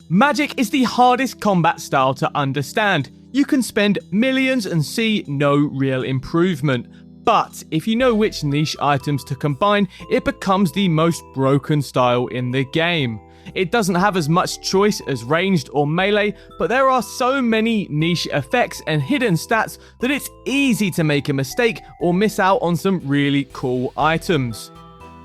Magic is the hardest combat style to understand. You can spend millions and see no real improvement. But if you know which niche items to combine, it becomes the most broken style in the game. It doesn't have as much choice as ranged or melee, but there are so many niche effects and hidden stats that it's easy to make a mistake or miss out on some really cool items.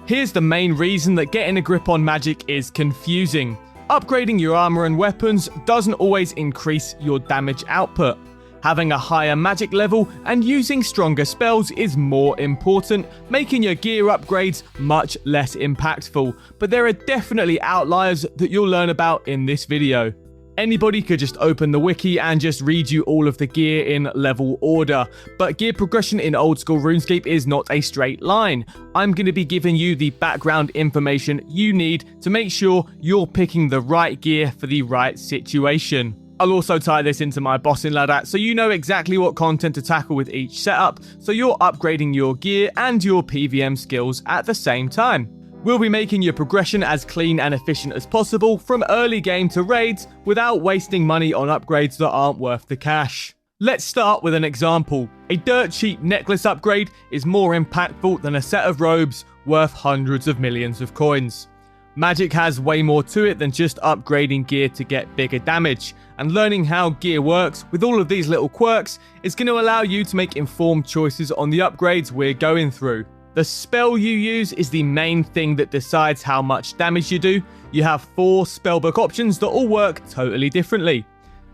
Here's the main reason that getting a grip on Magic is confusing. Upgrading your armor and weapons doesn't always increase your damage output. Having a higher magic level and using stronger spells is more important, making your gear upgrades much less impactful. But there are definitely outliers that you'll learn about in this video. Anybody could just open the wiki and just read you all of the gear in level order, but gear progression in Old School RuneScape is not a straight line. I'm going to be giving you the background information you need to make sure you're picking the right gear for the right situation. I'll also tie this into my bossing ladder so you know exactly what content to tackle with each setup, so you're upgrading your gear and your PVM skills at the same time. We'll be making your progression as clean and efficient as possible from early game to raids without wasting money on upgrades that aren't worth the cash. Let's start with an example. A dirt cheap necklace upgrade is more impactful than a set of robes worth hundreds of millions of coins. Magic has way more to it than just upgrading gear to get bigger damage, and learning how gear works with all of these little quirks is going to allow you to make informed choices on the upgrades we're going through. The spell you use is the main thing that decides how much damage you do. You have 4 spellbook options that all work totally differently.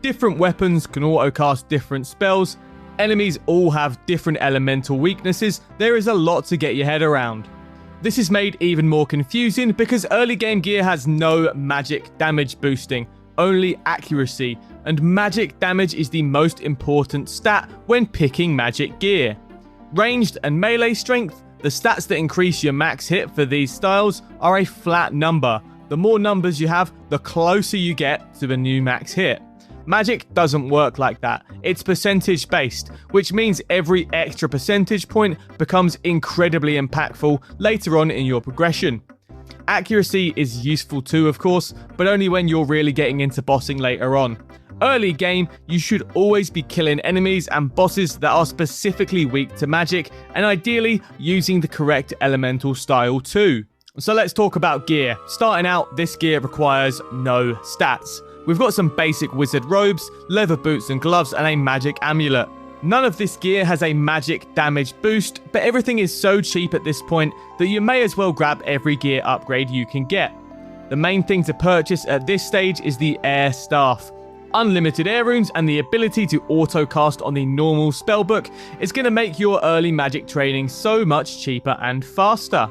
Different weapons can auto-cast different spells. Enemies all have different elemental weaknesses. There is a lot to get your head around. This is made even more confusing because early game gear has no magic damage boosting, only accuracy, and magic damage is the most important stat when picking magic gear. Ranged and melee strength, the stats that increase your max hit for these styles, are a flat number. The more numbers you have, the closer you get to the new max hit. Magic doesn't work like that. It's percentage based, which means every extra percentage point becomes incredibly impactful later on in your progression. Accuracy is useful too, of course, but only when you're really getting into bossing later on. Early game, you should always be killing enemies and bosses that are specifically weak to magic, and ideally using the correct elemental style too. So let's talk about gear. Starting out, this gear requires no stats. We've got some basic wizard robes, leather boots and gloves, and a magic amulet. None of this gear has a magic damage boost, but everything is so cheap at this point that you may as well grab every gear upgrade you can get. The main thing to purchase at this stage is the air staff. Unlimited air runes and the ability to auto-cast on the normal spellbook is going to make your early magic training so much cheaper and faster.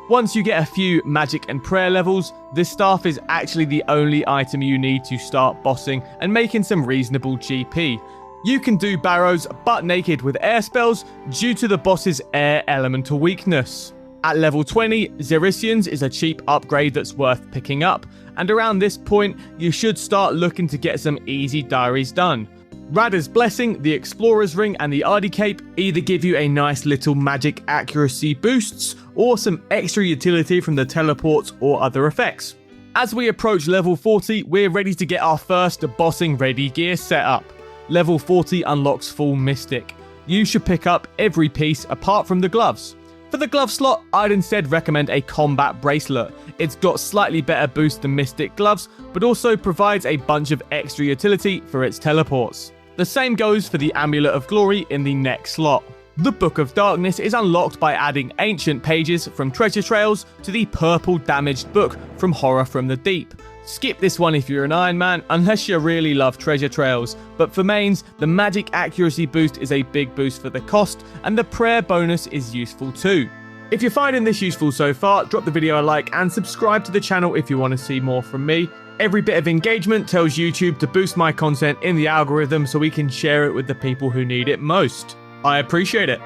Once you get a few magic and prayer levels, this staff is actually the only item you need to start bossing and making some reasonable GP. You can do barrows butt naked with air spells due to the boss's air elemental weakness. At level 20, Xericians is a cheap upgrade that's worth picking up, and around this point, you should start looking to get some easy diaries done. Rada's Blessing, the Explorer's Ring, and the Ardy Cape either give you a nice little magic accuracy boosts, or some extra utility from the teleports or other effects. As we approach level 40, we're ready to get our first bossing ready gear set up. Level 40 unlocks full Mystic. You should pick up every piece apart from the gloves. For the glove slot, I'd instead recommend a combat bracelet. It's got slightly better boost than Mystic gloves, but also provides a bunch of extra utility for its teleports. The same goes for the Amulet of Glory in the next slot. The Book of Darkness is unlocked by adding ancient pages from Treasure Trails to the purple damaged book from Horror from the Deep. Skip this one if you're an Iron Man, unless you really love Treasure Trails, but for mains, the magic accuracy boost is a big boost for the cost, and the prayer bonus is useful too. If you're finding this useful so far, drop the video a like and subscribe to the channel if you want to see more from me. Every bit of engagement tells YouTube to boost my content in the algorithm so we can share it with the people who need it most. I appreciate it.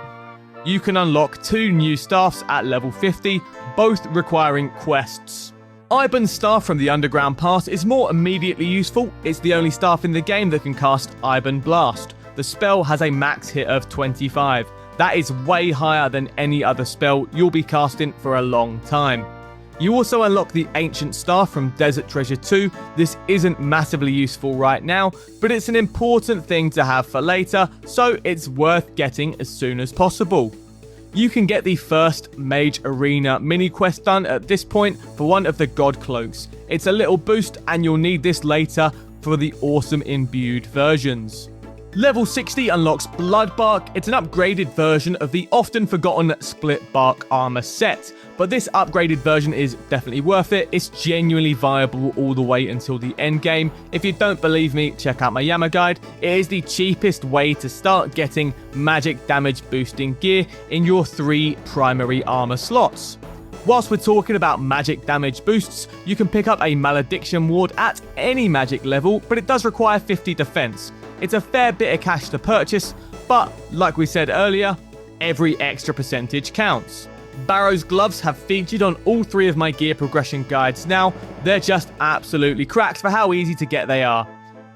You can unlock 2 new staffs at level 50, both requiring quests. Iban's staff from the Underground Pass is more immediately useful. It's the only staff in the game that can cast Iban Blast. The spell has a max hit of 25. That is way higher than any other spell you'll be casting for a long time. You also unlock the Ancient Staff from Desert Treasure 2. This isn't massively useful right now, but it's an important thing to have for later, so it's worth getting as soon as possible. You can get the first Mage Arena mini quest done at this point for one of the God Cloaks. It's a little boost and you'll need this later for the awesome imbued versions. Level 60 unlocks Bloodbark. It's an upgraded version of the often forgotten Split Bark armor set, but this upgraded version is definitely worth it. It's genuinely viable all the way until the end game. If you don't believe me, check out my Yama guide. It is the cheapest way to start getting magic damage boosting gear in your 3 primary armor slots. Whilst we're talking about magic damage boosts, you can pick up a Malediction Ward at any magic level, but it does require 50 defense. It's a fair bit of cash to purchase, but like we said earlier, every extra percentage counts. Barrow's gloves have featured on all 3 of my gear progression guides now. They're just absolutely cracked for how easy to get they are.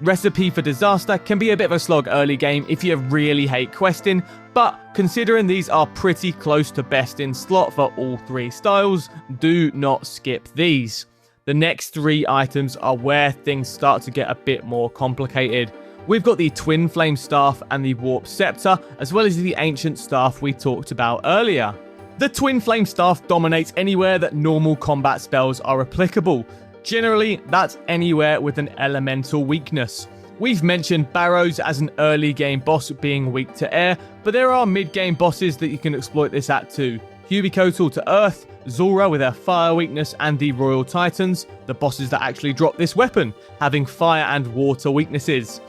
Recipe for Disaster can be a bit of a slog early game if you really hate questing, but considering these are pretty close to best in slot for all 3 styles, do not skip these. The next 3 items are where things start to get a bit more complicated. We've got the Twin Flame Staff and the Warp Scepter, as well as the Ancient Staff we talked about earlier. The Twin Flame Staff dominates anywhere that normal combat spells are applicable. Generally, that's anywhere with an elemental weakness. We've mentioned Barrows as an early game boss being weak to air, but there are mid game bosses that you can exploit this at too. Hubicotl to Earth, Zulrah with her fire weakness, and the Royal Titans, the bosses that actually drop this weapon, having fire and water weaknesses.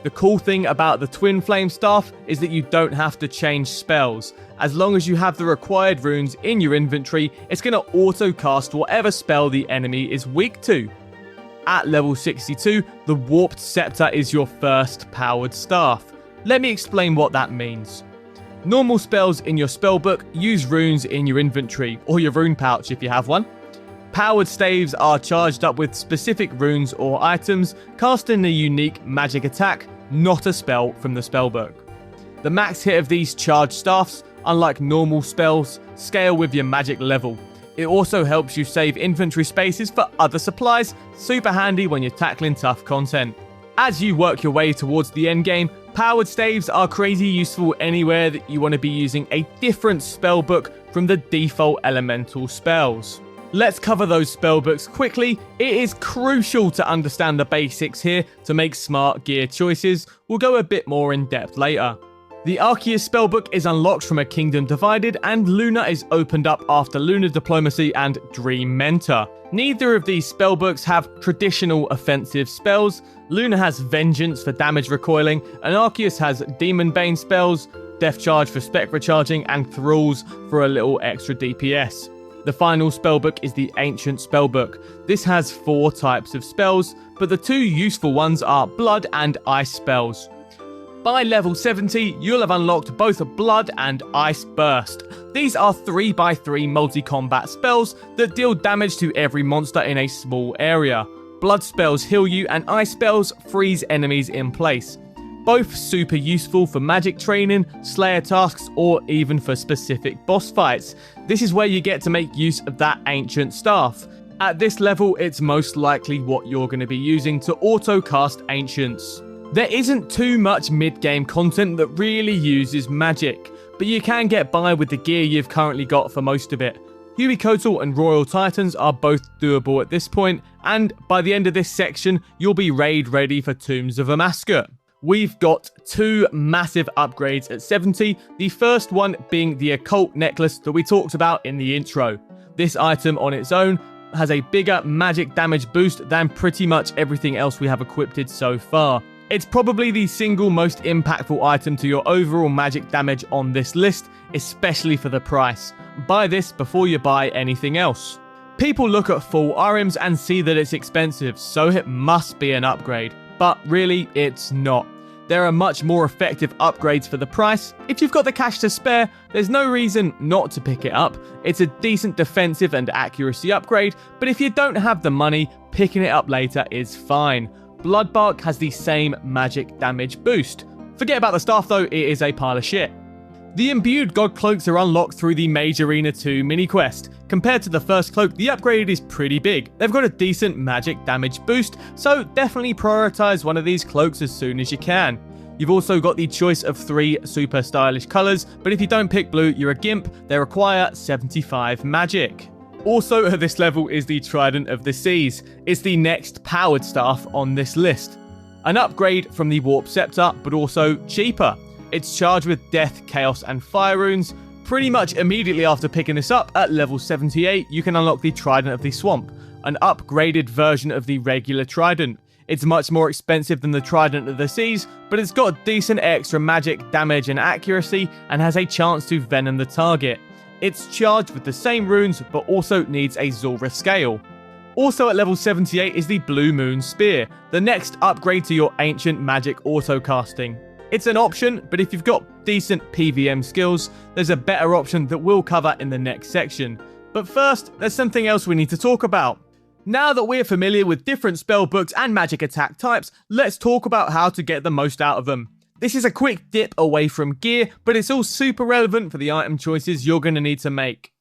The cool thing about the Twin Flame Staff is that you don't have to change spells. As long as you have the required runes in your inventory, it's going to auto-cast whatever spell the enemy is weak to. At level 62, the Warped Scepter is your first powered staff. Let me explain what that means. Normal spells in your spellbook use runes in your inventory, or your rune pouch if you have one. Powered staves are charged up with specific runes or items, casting a unique magic attack, not a spell from the spellbook. The max hit of these charged staffs, unlike normal spells, scale with your magic level. It also helps you save inventory spaces for other supplies, super handy when you're tackling tough content. As you work your way towards the endgame, powered staves are crazy useful anywhere that you want to be using a different spellbook from the default elemental spells. Let's cover those spellbooks quickly. It is crucial to understand the basics here to make smart gear choices. We'll go a bit more in depth later. The Arceus spellbook is unlocked from A Kingdom Divided, and Luna is opened up after Lunar Diplomacy and Dream Mentor. Neither of these spellbooks have traditional offensive spells. Luna has Vengeance for damage recoiling, and Arceus has Demon Bane spells, Death Charge for spec recharging, and Thralls for a little extra DPS. The final spellbook is the Ancient Spellbook. This has 4 types of spells, but the 2 useful ones are Blood and Ice spells. By level 70, you'll have unlocked both Blood and Ice Burst. These are 3x3 multi-combat spells that deal damage to every monster in a small area. Blood spells heal you and Ice spells freeze enemies in place. Both super useful for magic training, slayer tasks, or even for specific boss fights. This is where you get to make use of that Ancient Staff. At this level, it's most likely what you're going to be using to auto-cast Ancients. There isn't too much mid-game content that really uses magic, but you can get by with the gear you've currently got for most of it. Hubicotl and Royal Titans are both doable at this point, and by the end of this section, you'll be raid ready for Tombs of Amascut. We've got 2 massive upgrades at 70, the first one being the Occult Necklace that we talked about in the intro. This item on its own has a bigger magic damage boost than pretty much everything else we have equipped so far. It's probably the single most impactful item to your overall magic damage on this list, especially for the price. Buy this before you buy anything else. People look at full RMs and see that it's expensive, so it must be an upgrade. But really, it's not. There are much more effective upgrades for the price. If you've got the cash to spare, there's no reason not to pick it up. It's a decent defensive and accuracy upgrade, but if you don't have the money, picking it up later is fine. Bloodbark has the same magic damage boost. Forget about the staff though, it is a pile of shit. The imbued god cloaks are unlocked through the Mage Arena 2 mini quest. Compared to the first cloak, the upgrade is pretty big. They've got a decent magic damage boost, so definitely prioritize one of these cloaks as soon as you can. You've also got the choice of 3 super stylish colours, but if you don't pick blue, you're a gimp. They require 75 magic. Also at this level is the Trident of the Seas. It's the next powered staff on this list. An upgrade from the Warp Scepter, but also cheaper. It's charged with Death, Chaos and Fire runes. Pretty much immediately after picking this up, at level 78, you can unlock the Trident of the Swamp, an upgraded version of the regular Trident. It's much more expensive than the Trident of the Seas, but it's got decent extra magic, damage and accuracy, and has a chance to venom the target. It's charged with the same runes, but also needs a Zulrah scale. Also at level 78 is the Blue Moon Spear, the next upgrade to your ancient magic autocasting. It's an option, but if you've got decent PVM skills, there's a better option that we'll cover in the next section. But first, there's something else we need to talk about. Now that we're familiar with different spellbooks and magic attack types, let's talk about how to get the most out of them. This is a quick dip away from gear, but it's all super relevant for the item choices you're going to need to make.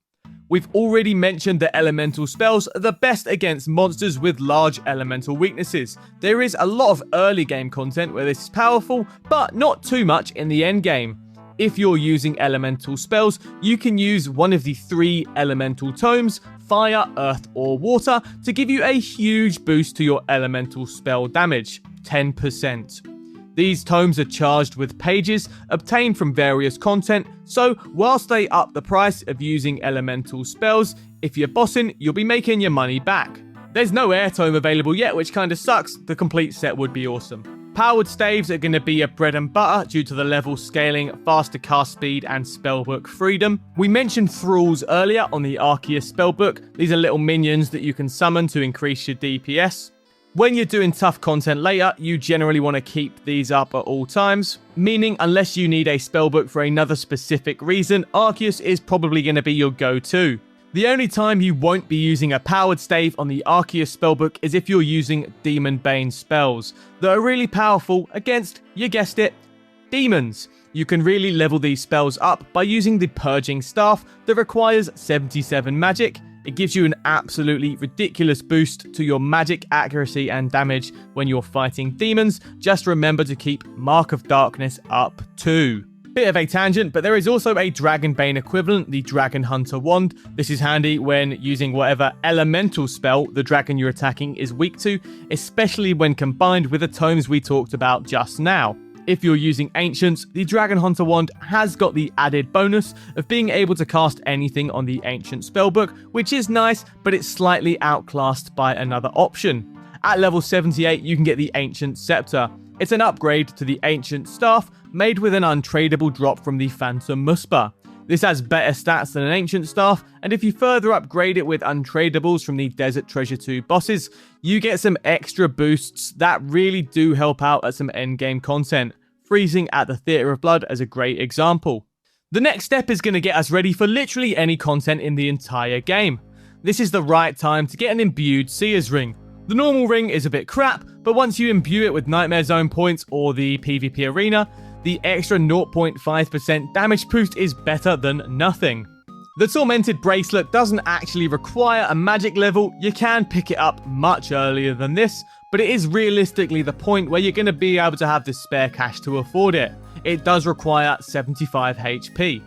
We've already mentioned that elemental spells are the best against monsters with large elemental weaknesses. There is a lot of early game content where this is powerful, but not too much in the end game. If you're using elemental spells, you can use one of the 3 elemental tomes, fire, earth or water, to give you a huge boost to your elemental spell damage, 10%. These tomes are charged with pages obtained from various content, so whilst they up the price of using elemental spells, if you're bossing, you'll be making your money back. There's no air tome available yet, which kinda sucks. The complete set would be awesome. Powered staves are going to be a bread and butter due to the level scaling, faster cast speed and spellbook freedom. We mentioned thralls earlier on the Arceus spellbook. These are little minions that you can summon to increase your DPS. When you're doing tough content later, you generally want to keep these up at all times, meaning unless you need a spellbook for another specific reason, Arceus is probably going to be your go-to. The only time you won't be using a powered stave on the Arceus spellbook is if you're using Demon Bane spells that are really powerful against, you guessed it, demons. You can really level these spells up by using the Purging Staff that requires 77 magic. It gives you an absolutely ridiculous boost to your magic accuracy and damage when you're fighting demons. Just remember to keep Mark of Darkness up too. Bit of a tangent, but there is also a Dragonbane equivalent, the Dragon Hunter Wand. This is handy when using whatever elemental spell the dragon you're attacking is weak to, especially when combined with the tomes we talked about just now. If you're using Ancients, the Dragon Hunter Wand has got the added bonus of being able to cast anything on the Ancient spellbook, which is nice, but it's slightly outclassed by another option. At level 78, you can get the Ancient Scepter. It's an upgrade to the Ancient Staff, made with an untradeable drop from the Phantom Muspah. This has better stats than an Ancient Staff, and if you further upgrade it with untradables from the Desert Treasure 2 bosses, you get some extra boosts that really do help out at some endgame content. Freezing at the Theatre of Blood as a great example. The next step is going to get us ready for literally any content in the entire game. This is the right time to get an imbued Seer's Ring. The normal ring is a bit crap, but once you imbue it with Nightmare Zone points or the PvP arena, the extra 0.5% damage boost is better than nothing. The Tormented Bracelet doesn't actually require a magic level. You can pick it up much earlier than this, but it is realistically the point where you're going to be able to have the spare cash to afford it. It does require 75 HP.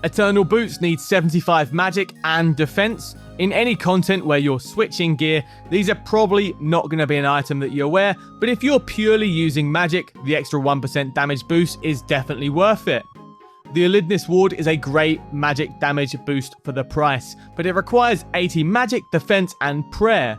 Eternal Boots need 75 magic and defense. In any content where you're switching gear, these are probably not going to be an item that you wear, but if you're purely using magic, the extra 1% damage boost is definitely worth it. The Elidness Ward is a great magic damage boost for the price, but it requires 80 magic, defense and prayer.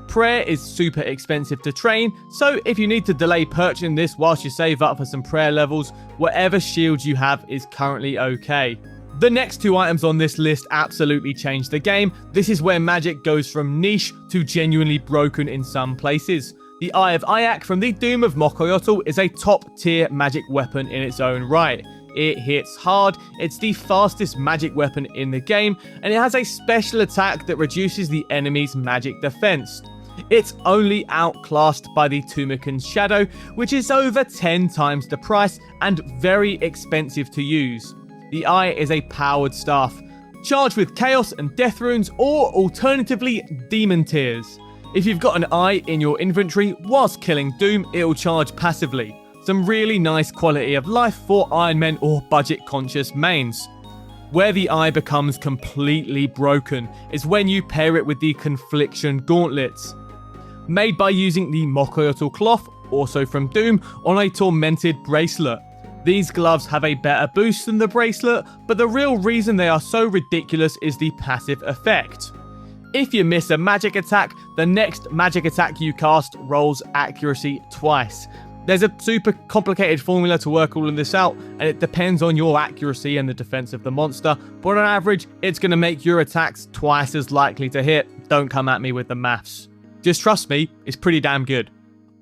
Prayer is super expensive to train, so if you need to delay purchasing this whilst you save up for some prayer levels, whatever shield you have is currently okay. The next 2 items on this list absolutely change the game. This is where magic goes from niche to genuinely broken in some places. The Eye of Ayak from the Doom of Mokoyotl is a top tier magic weapon in its own right. It hits hard, it's the fastest magic weapon in the game, and it has a special attack that reduces the enemy's magic defense. It's only outclassed by the Tumikan's Shadow, which is over 10 times the price and very expensive to use. the Eye is a powered staff, charged with Chaos and Death runes, or alternatively, Demon Tears. If you've got an Eye in your inventory whilst killing Doom, it'll charge passively. Some really nice quality of life for Iron Men or budget-conscious mains. Where the Eye becomes completely broken is when you pair it with the Confliction Gauntlets. Made by using the Mokoyotl cloth, also from Doom, on a Tormented bracelet. These gloves have a better boost than the bracelet, but the real reason they are so ridiculous is the passive effect. If you miss a magic attack, the next magic attack you cast rolls accuracy twice. There's a super complicated formula to work all of this out, and it depends on your accuracy and the defense of the monster, but on average, it's going to make your attacks twice as likely to hit. Don't come at me with the maths. Just trust me, it's pretty damn good.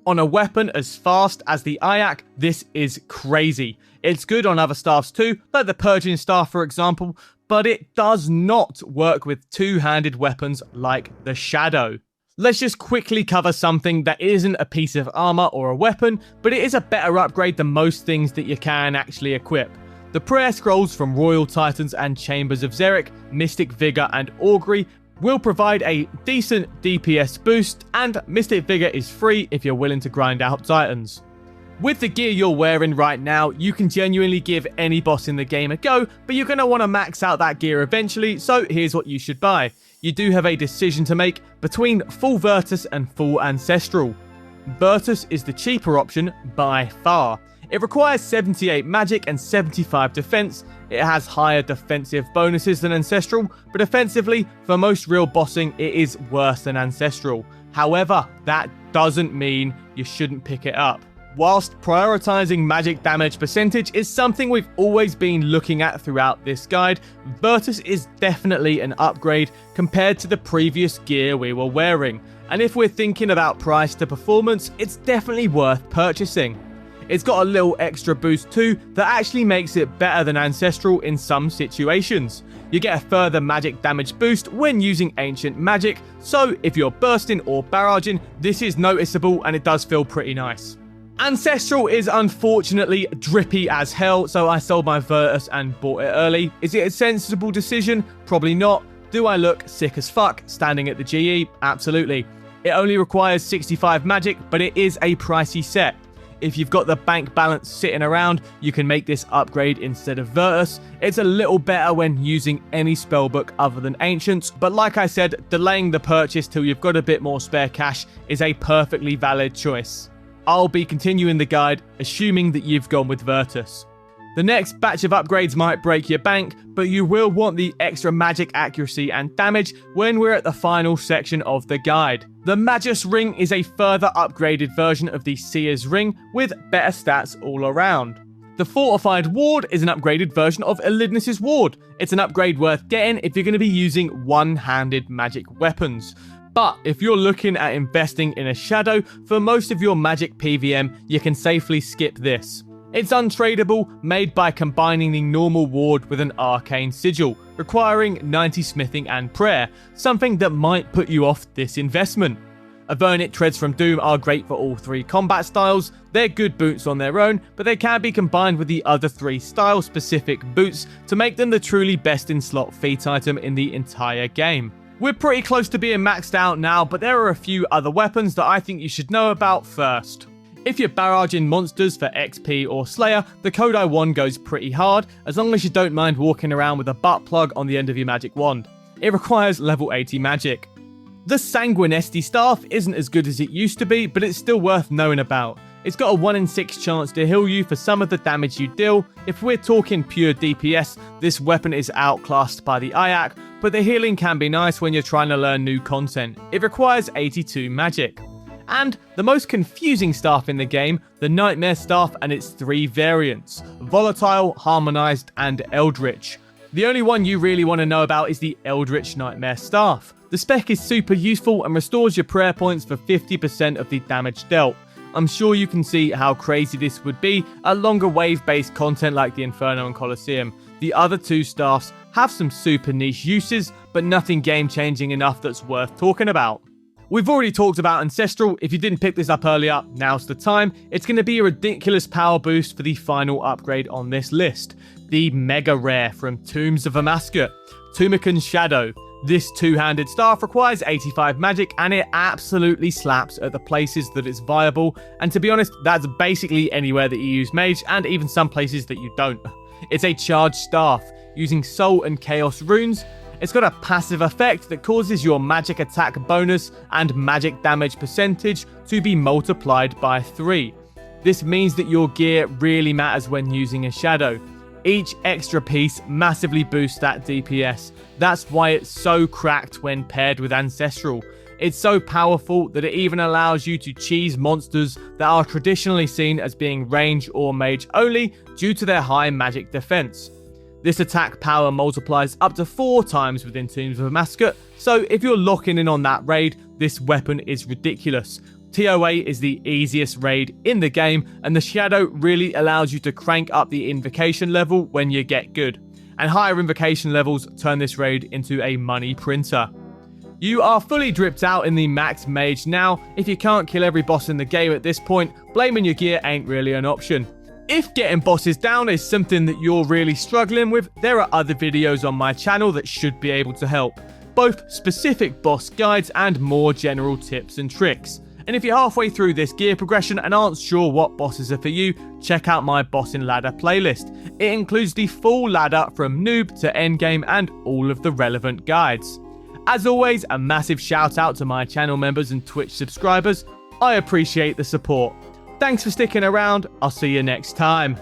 On a weapon as fast as the Ayak, this is crazy. It's good on other staffs too, like the Purging Staff for example, but it does not work with two-handed weapons like the Shadow. Let's just quickly cover something that isn't a piece of armor or a weapon, but it is a better upgrade than most things that you can actually equip. The Prayer Scrolls from Royal Titans and Chambers of Xeric, Mystic Vigor and Augury will provide a decent DPS boost, and Mystic Vigor is free if you're willing to grind out Titans. With the gear you're wearing right now, you can genuinely give any boss in the game a go, but you're going to want to max out that gear eventually, so here's what you should buy. You do have a decision to make between full Virtus and full Ancestral. Virtus is the cheaper option by far. It requires 78 magic and 75 defense. It has higher defensive bonuses than Ancestral, but offensively, for most real bossing, it is worse than Ancestral. However, that doesn't mean you shouldn't pick it up. Whilst prioritizing magic damage percentage is something we've always been looking at throughout this guide, Virtus is definitely an upgrade compared to the previous gear we were wearing, and if we're thinking about price to performance, it's definitely worth purchasing. It's got a little extra boost too that actually makes it better than Ancestral in some situations. You get a further magic damage boost when using ancient magic, so if you're bursting or barraging, this is noticeable and it does feel pretty nice. Ancestral is unfortunately drippy as hell, so I sold my Virtus and bought it early. Is it a sensible decision? Probably not. Do I look sick as fuck standing at the GE? Absolutely. It only requires 65 magic, but it is a pricey set. If you've got the bank balance sitting around, you can make this upgrade instead of Virtus. It's a little better when using any spellbook other than Ancients, but like I said, delaying the purchase till you've got a bit more spare cash is a perfectly valid choice. I'll be continuing the guide, assuming that you've gone with Virtus. The next batch of upgrades might break your bank, but you will want the extra magic accuracy and damage when we're at the final section of the guide. The Magus Ring is a further upgraded version of the Seer's Ring with better stats all around. The Fortified Ward is an upgraded version of Elidnus' Ward. It's an upgrade worth getting if you're going to be using one-handed magic weapons. But if you're looking at investing in a Shadow for most of your magic PVM, you can safely skip this. It's untradeable, made by combining the normal ward with an arcane sigil, requiring 90 smithing and prayer, something that might put you off this investment. Avernit Treads from Doom are great for all three combat styles. They're good boots on their own, but they can be combined with the other three style-specific boots to make them the truly best in slot feat item in the entire game. We're pretty close to being maxed out now, but there are a few other weapons that I think you should know about first. If you're barraging monsters for XP or Slayer, the Kodai wand goes pretty hard, as long as you don't mind walking around with a butt plug on the end of your magic wand. It requires level 80 magic. The Sanguinesti staff isn't as good as it used to be, but it's still worth knowing about. It's got a 1 in 6 chance to heal you for some of the damage you deal. If we're talking pure DPS, this weapon is outclassed by the Ayak, but the healing can be nice when you're trying to learn new content. It requires 82 magic. And the most confusing staff in the game, the Nightmare Staff and its 3 variants: Volatile, Harmonized, and Eldritch. The only one you really want to know about is the Eldritch Nightmare Staff. The spec is super useful and restores your prayer points for 50% of the damage dealt. I'm sure you can see how crazy this would be at longer wave-based content like the Inferno and Colosseum. The other 2 staffs have some super niche uses, but nothing game-changing enough that's worth talking about. We've already talked about Ancestral. If you didn't pick this up earlier, now's the time. It's going to be a ridiculous power boost for the final upgrade on this list. The Mega Rare from Tombs of Amascut, Tumikan's Shadow. This two-handed staff requires 85 magic and it absolutely slaps at the places that it's viable. And to be honest, that's basically anywhere that you use Mage and even some places that you don't. It's a charged staff using Soul and Chaos runes. It's got a passive effect that causes your magic attack bonus and magic damage percentage to be multiplied by 3. This means that your gear really matters when using a shadow. Each extra piece massively boosts that DPS. That's why it's so cracked when paired with Ancestral. It's so powerful that it even allows you to cheese monsters that are traditionally seen as being range or mage only due to their high magic defense. This attack power multiplies up to 4 times within Tombs of Amascut, so if you're locking in on that raid, this weapon is ridiculous. TOA is the easiest raid in the game, and the Shadow really allows you to crank up the invocation level when you get good. And higher invocation levels turn this raid into a money printer. You are fully dripped out in the max Mage now. If you can't kill every boss in the game at this point, blaming your gear ain't really an option. If getting bosses down is something that you're really struggling with, there are other videos on my channel that should be able to help. Both specific boss guides and more general tips and tricks. And if you're halfway through this gear progression and aren't sure what bosses are for you, check out my Bossing Ladder playlist. It includes the full ladder from noob to endgame and all of the relevant guides. As always, a massive shout out to my channel members and Twitch subscribers. I appreciate the support. Thanks for sticking around. I'll see you next time.